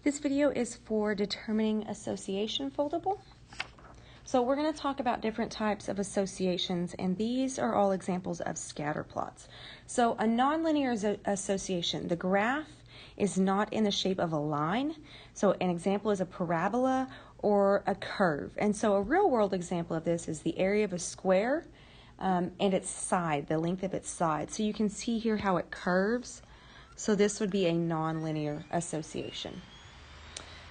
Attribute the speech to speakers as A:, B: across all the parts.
A: This video is for determining association foldable. So we're going to talk about different types of associations, and these are all examples of scatter plots. So a nonlinear association, the graph is not in the shape of a line. So an example is a parabola or a curve. And so a real world example of this is the area of a square and its side, the length of its side. So you can see here how it curves. So this would be a nonlinear association.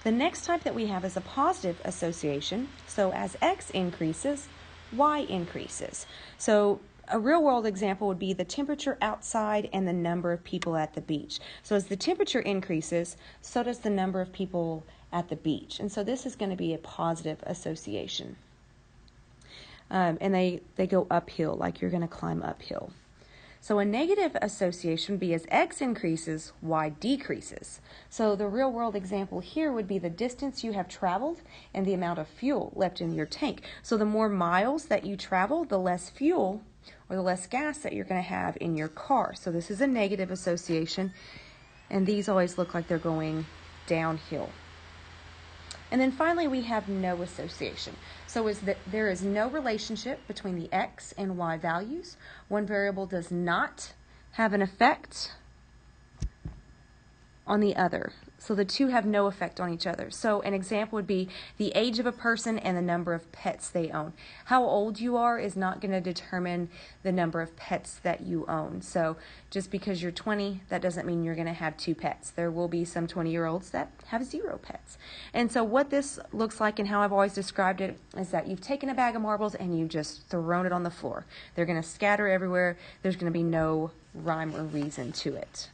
A: The next type that we have is a positive association. So as x increases, y increases. So a real-world example would be the temperature outside and the number of people at the beach. So as the temperature increases, so does the number of people at the beach. And so this is going to be a positive association. And they go uphill, like you're going to climb uphill. So a negative association would be as x increases, y decreases. So the real world example here would be the distance you have traveled and the amount of fuel left in your tank. So the more miles that you travel, the less fuel or the less gas that you're going to have in your car. So this is a negative association, and these always look like they're going downhill. And then finally, we have no association. So there is no relationship between the x and y values. One variable does not have an effect on the other. So the two have no effect on each other. So an example would be the age of a person and the number of pets they own. How old you are is not going to determine the number of pets that you own. So just because you're 20, that doesn't mean you're going to have 2 pets. There will be some 20-year-olds that have 0 pets. And so what this looks like and how I've always described it is that you've taken a bag of marbles and you've just thrown it on the floor. They're going to scatter everywhere. There's going to be no rhyme or reason to it.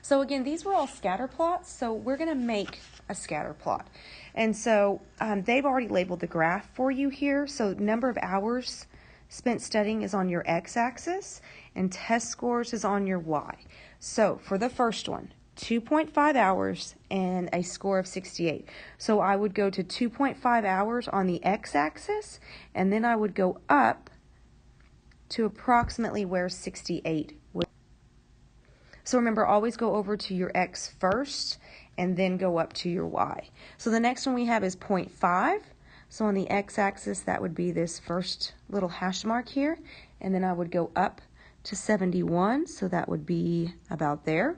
A: So again, these were all scatter plots, so we're going to make a scatter plot. And so they've already labeled the graph for you here. So number of hours spent studying is on your x-axis, and test scores is on your y. So for the first one, 2.5 hours and a score of 68. So I would go to 2.5 hours on the x-axis, and then I would go up to approximately where 68 would. So remember, always go over to your x first and then go up to your y. So the next one we have is 0.5. So on the x-axis, that would be this first little hash mark here. And then I would go up to 71. So that would be about there.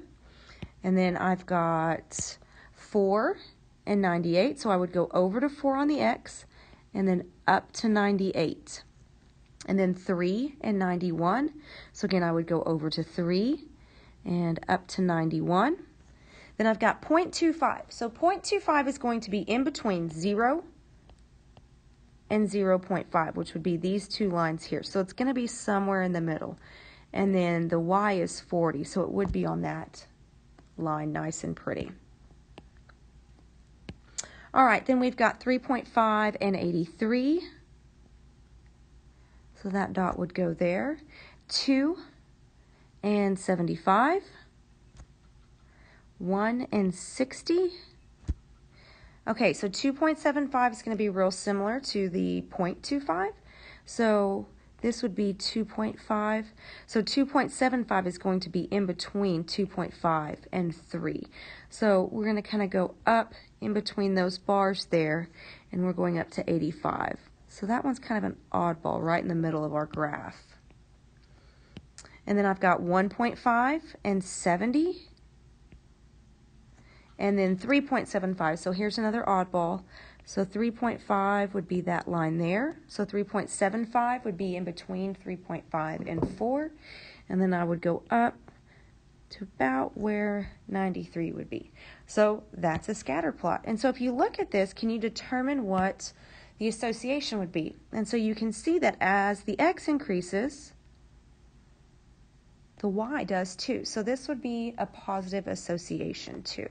A: And then I've got 4 and 98. So I would go over to 4 on the x and then up to 98. And then 3 and 91. So again, I would go over to 3 and up to 91. Then I've got 0.25. So 0.25 is going to be in between 0 and 0.5, which would be these two lines here. So it's going to be somewhere in the middle. And then the y is 40, so it would be on that line nice and pretty. All right, then we've got 3.5 and 83. So that dot would go there. 2 and 75, 1 and 60. Okay, so 2.75 is going to be real similar to the 0.25. So this would be 2.5. So 2.75 is going to be in between 2.5 and 3. So we're going to kind of go up in between those bars there, and we're going up to 85. So that one's kind of an oddball right in the middle of our graph. And then I've got 1.5 and 70. And then 3.75. So here's another oddball. So 3.5 would be that line there. So 3.75 would be in between 3.5 and 4. And then I would go up to about where 93 would be. So that's a scatter plot. And so if you look at this, can you determine what the association would be? And so you can see that as the x increases, the y does too. So this would be a positive association too.